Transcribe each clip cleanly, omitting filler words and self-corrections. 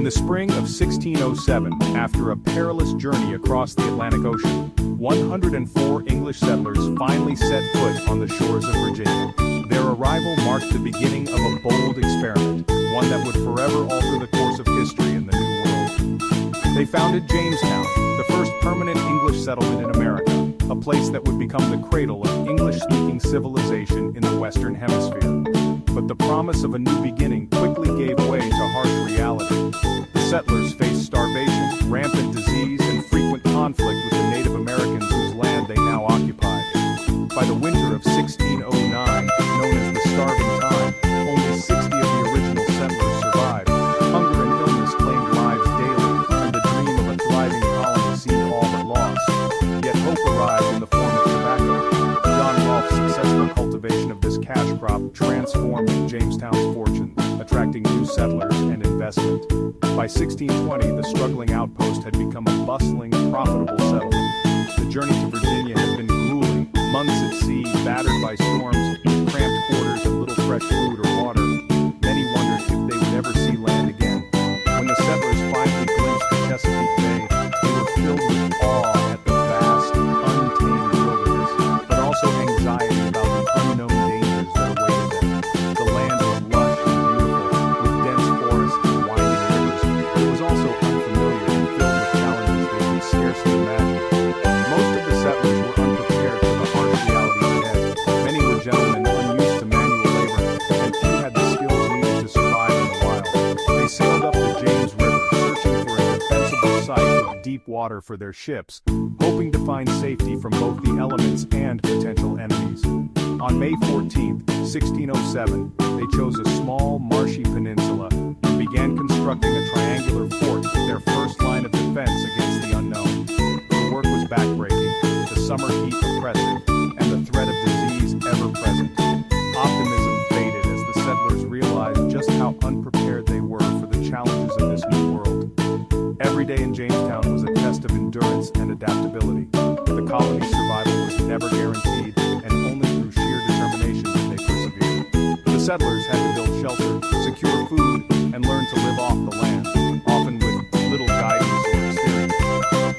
In the spring of 1607, after a perilous journey across the Atlantic Ocean, 104 English settlers finally set foot on the shores of Virginia. Their arrival marked the beginning of a bold experiment, one that would forever alter the course of history in the New World. They founded Jamestown, the first permanent English settlement in America, a place that would become the cradle of English-speaking civilization in the Western Hemisphere. But the promise of a new beginning quickly gave way to harsh reality. The settlers faced starvation, rampant disease, and frequent conflict with the Native Americans whose land they now occupied. By the winter of 1609, known as the Starving Time, only 60 of the original settlers survived. Hunger and illness claimed lives daily, and the dream of a thriving colony seemed all but lost. Yet hope arrived in the form of tobacco. John Rolfe's successful cultivation of this cash crop transformed Jamestown's fortunes, attracting new settlers and investment. By 1620, the struggling outpost had become a bustling, profitable settlement. The journey to Virginia had been grueling, months at sea, battered by storms, cramped quarters, and little fresh food or water. Many wondered if they would ever see land again. When the settlers finally glimpsed the Chesapeake Bay, they were filled with awe at the vast, untamed wilderness, but also anxiety about the unknown dangers that awaited them. The land was lush and beautiful, with dense forests and winding rivers. It was also unfamiliar and filled with challenges they could scarcely imagine. Most of the settlers were unprepared for the harsh realities ahead. Many were gentlemen unused to manual labor, and few had the skills needed to survive in the wild. They sailed up the James River, searching for a defensible site with deep water for their ships, hoping to find safety from both the elements and potential enemies. On May 14, 1607, they chose a small, marshy peninsula and began constructing a triangular fort, their first line of defense against the unknown. The work was backbreaking, the summer heat oppressive, and the threat of disease ever-present. Optimism faded as the settlers realized just how unprepared they were for the challenges of this new world. Every day in Jamestown was a test of endurance and adaptability. The colony's survival was never guaranteed, and only through sheer determination did they persevere. The settlers had to build shelter, secure food, and learn to live off the land, often with little guidance or experience.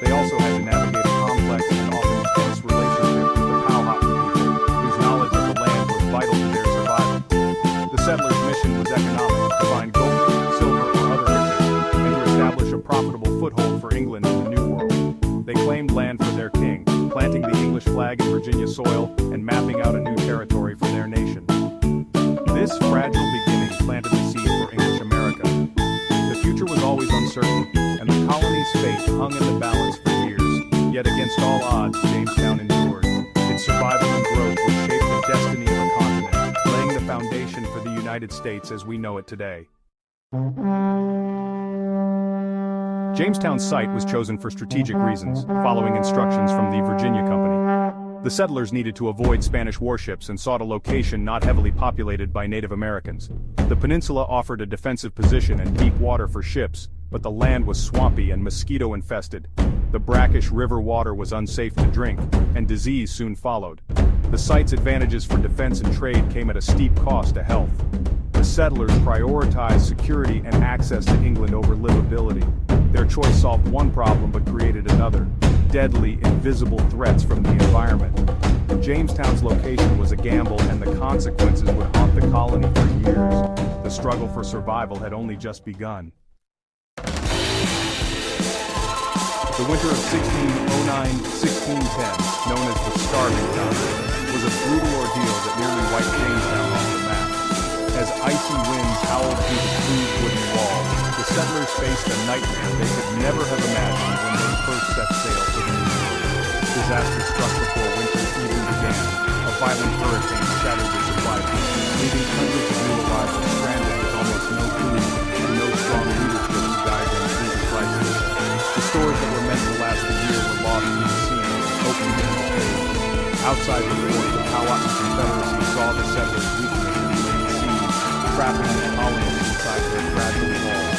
They also had to navigate a complex and often tense relationship with the Powhatan people, whose knowledge of the land was vital to their survival. The settlers' mission was economic, to find gold, silver, or other riches, and to establish a profitable foothold for England in the New World. They claimed land for their king, planting the English flag in Virginia soil and mapping out a new territory for their nation. This fragile beginning planted the seed for English America. The future was always uncertain, and the colony's fate hung in the balance for years. Yet against all odds, Jamestown endured. Its survival and growth would shape the destiny of a continent, laying the foundation for the United States as we know it today. Jamestown's site was chosen for strategic reasons, following instructions from the Virginia Company. The settlers needed to avoid Spanish warships and sought a location not heavily populated by Native Americans. The peninsula offered a defensive position and deep water for ships, but the land was swampy and mosquito-infested. The brackish river water was unsafe to drink, and disease soon followed. The site's advantages for defense and trade came at a steep cost to health. The settlers prioritized security and access to England over livability. Their choice solved one problem but created another: deadly, invisible threats from the environment. Jamestown's location was a gamble, and the consequences would haunt the colony for years. The struggle for survival had only just begun. The winter of 1609-1610, known as the Starving Time, was a brutal ordeal that nearly wiped Jamestown off the map. As icy winds howled through the smooth wooden walls, the settlers faced a nightmare they could never have imagined when they first set sail for the New World. Disaster struck before winter even began. A violent hurricane shattered the supply chain, leaving hundreds of new arrivals stranded with almost no food and no strong leadership to guide them through the crisis. The stores that were meant to last a year were lost in the sea, opened in the cave. Outside the fort, the Powhatan Confederacy saw the settlers weakening and laid siege, trapping the colonists inside their fragile walls.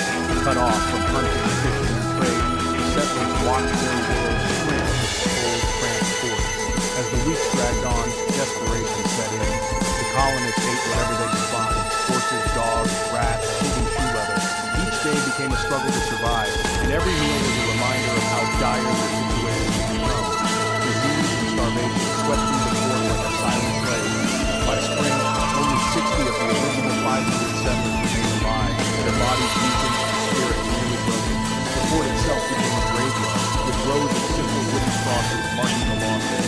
Cut off from hunting, fishing, and trade, the settlers watched their world shrink with the cold, cramped forts. As the weeks dragged on, desperation set in. The colonists ate whatever they could find: horses, dogs, rats, even shoe leather. Each day became a struggle to Every meal was a reminder of how dire their situation had become. Disease and starvation swept through the fort like a silent plague. By spring, only 60 of the original 500 settlers remained alive, their bodies weakened and spirits nearly broken. The fort itself became a graveyard, with rows of simple wooden crosses marking the losses.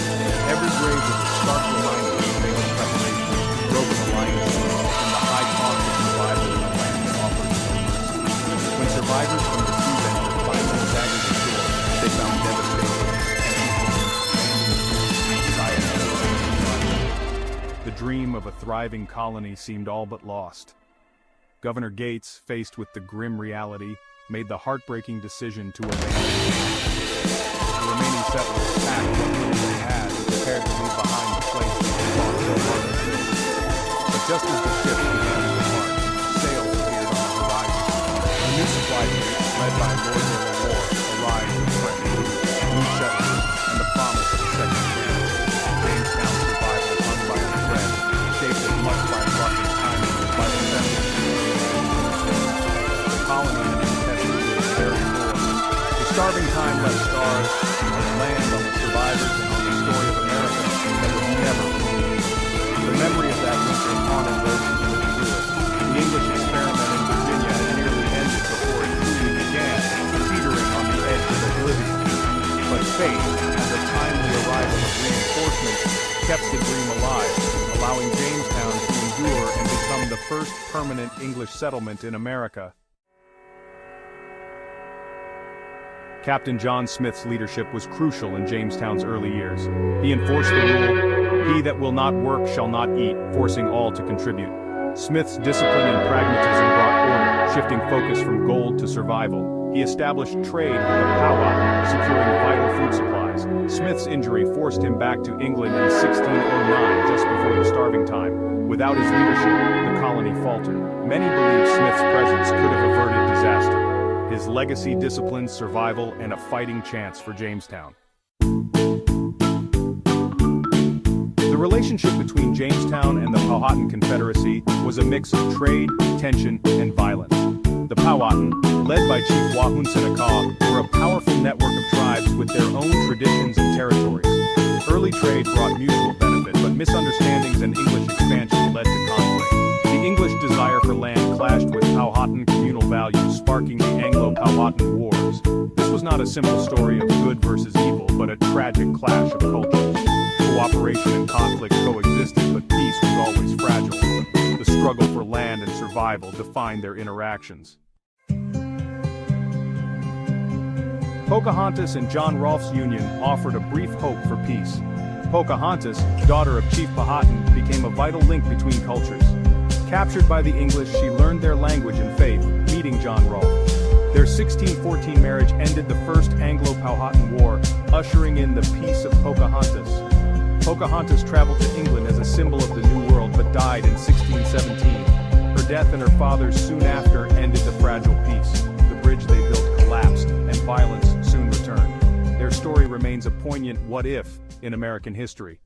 Every grave was a stark reminder of failed preparation, broken alliances, and the high cost of survival in a land that offered no mercy. When survivors from the sea venture finally staggered ashore, they found devastation and the dream of a thriving colony seemed all but lost. Governor Gates, faced with the grim reality, made the heartbreaking decision to abandon the remaining settlers packed what little they had and prepared to leave behind the place that they fought so hard to build. But just as the ships began to depart, sails appeared on the horizon. A new supply fleet, led by Lord War, arrived with fresh food, new settlers, and the promise of a second chance. Jamestown's survival hung by a thread, shaped as much by luck and timing as by the benefits of the colony had been tested to its very core. The starving time left scars on the land, on the survivors, and on the story of America that was never forgotten. The memory of that winter haunted those who lived through it. The English experiment in Virginia had nearly ended before it truly began, teetering on the edge of oblivion. But fate, and the timely arrival of reinforcements, kept the dream alive, allowing Jamestown to endure and become the first permanent English settlement in America. Captain John Smith's leadership was crucial in Jamestown's early years. He enforced the rule, "He that will not work shall not eat," forcing all to contribute. Smith's discipline and pragmatism brought order, shifting focus from gold to survival. He established trade with the Powhatan, securing vital food supplies. Smith's injury forced him back to England in 1609, just before the starving time. Without his leadership, the colony faltered. Many believe Smith's presence could have averted disaster. His legacy disciplines survival and a fighting chance for Jamestown. The relationship between Jamestown and the Powhatan Confederacy was a mix of trade, tension, and violence. The Powhatan, led by Chief Wahunsenakaw, were a powerful network of tribes with their own traditions and territories. Early trade brought mutual benefit, but misunderstandings and English expansion led to conflict. The English desire for land clashed with Powhatan communal values, sparking the Anglo-Powhatan Wars. This was not a simple story of good versus evil, but a tragic clash of cultures. Cooperation and conflict coexisted, but peace was always fragile. The struggle for land and survival defined their interactions. Pocahontas and John Rolfe's union offered a brief hope for peace. Pocahontas, daughter of Chief Powhatan, became a vital link between cultures. Captured by the English, she learned their language and faith, meeting John Rolfe. Their 1614 marriage ended the First Anglo-Powhatan War, ushering in the Peace of Pocahontas. Pocahontas traveled to England as a symbol of the New World but died in 1617. Her death and her father's soon after ended the fragile peace. The bridge they built collapsed, and violence soon returned. Their story remains a poignant what-if in American history.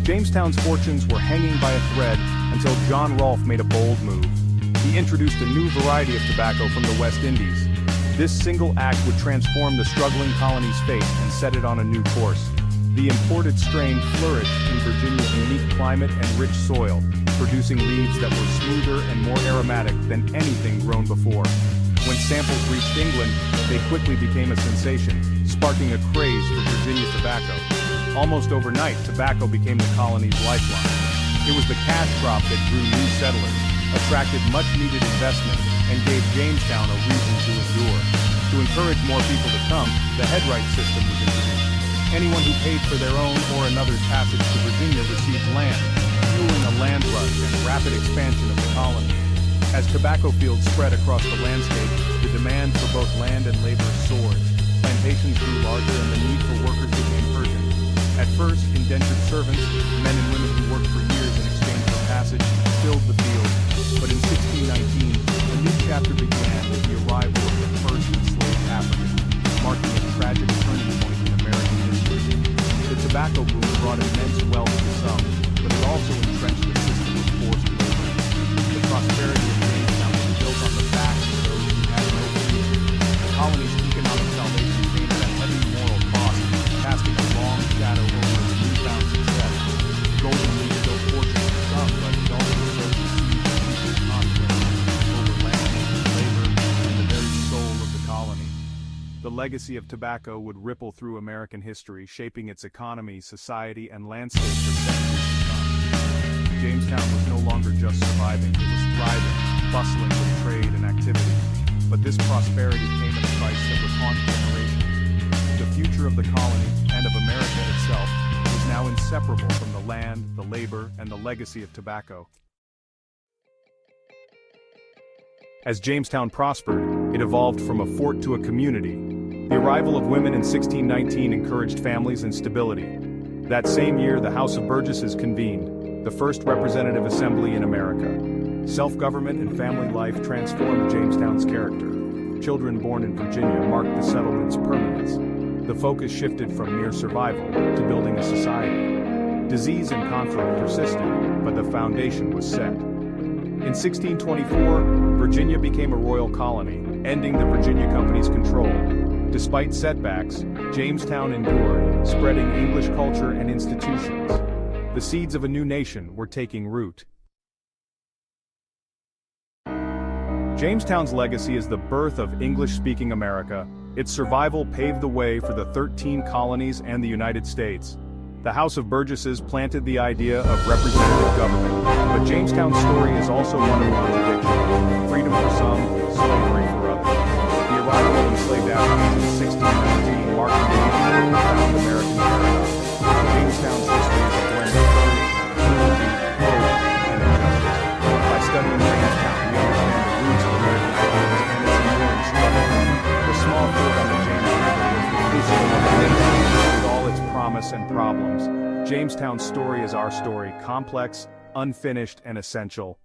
Jamestown's fortunes were hanging by a thread until John Rolfe made a bold move. He introduced a new variety of tobacco from the West Indies. This single act would transform the struggling colony's fate and set it on a new course. The imported strain flourished in Virginia's unique climate and rich soil, producing leaves that were smoother and more aromatic than anything grown before. When samples reached England, they quickly became a sensation, sparking a craze for Virginia tobacco. Almost overnight, tobacco became the colony's lifeline. It was the cash crop that drew new settlers, attracted much-needed investment, and gave Jamestown a reason to endure. To encourage more people to come, the headright system was introduced. Anyone who paid for their own or another's passage to Virginia received land, fueling a land rush and rapid expansion of the colony. As tobacco fields spread across the landscape, the demand for both land and labor soared. Plantations grew larger and the need for workers became urgent. At first, indentured servants, men and women who worked for years in exchange for passage, filled the fields. But in 1619, a new chapter began with the arrival of the first enslaved Africans, marking a tragic turning point in American history. The tobacco boom brought immense wealth to some, but it also entrenched the system of forced labor. The prosperity of Jamestown was built on the backs of legacy of tobacco would ripple through American history, shaping its economy, society, and landscape for centuries to come. Jamestown was no longer just surviving, it was thriving, bustling with trade and activity. But this prosperity came at a price that would haunt generations. The future of the colony, and of America itself, was now inseparable from the land, the labor, and the legacy of tobacco. As Jamestown prospered, it evolved from a fort to a community. The arrival of women in 1619 encouraged families and stability. That same year, the House of Burgesses convened, the first representative assembly in America. Self-government and family life transformed Jamestown's character. Children born in Virginia marked the settlement's permanence. The focus shifted from mere survival to building a society. Disease and conflict persisted, but the foundation was set. In 1624, Virginia became a royal colony, ending the Virginia Company's control. Despite setbacks, Jamestown endured, spreading English culture and institutions. The seeds of a new nation were taking root. Jamestown's legacy is the birth of English-speaking America. Its survival paved the way for the 13 colonies and the United States. The House of Burgesses planted the idea of representative government, but Jamestown's story is also one of contradiction. Freedom for some, slavery for others. The arrival of enslaved Africans in 1619 marked the beginning of the profound American paradox. Jamestown's history is a blend of courage, cruelty, hope, and injustice. By studying Jamestown, we understand the roots of American ideals and its enduring struggle. The small fort on the James River was the crucible of the nation, with all its promise and problems. Jamestown's story is our story, complex, unfinished, and essential.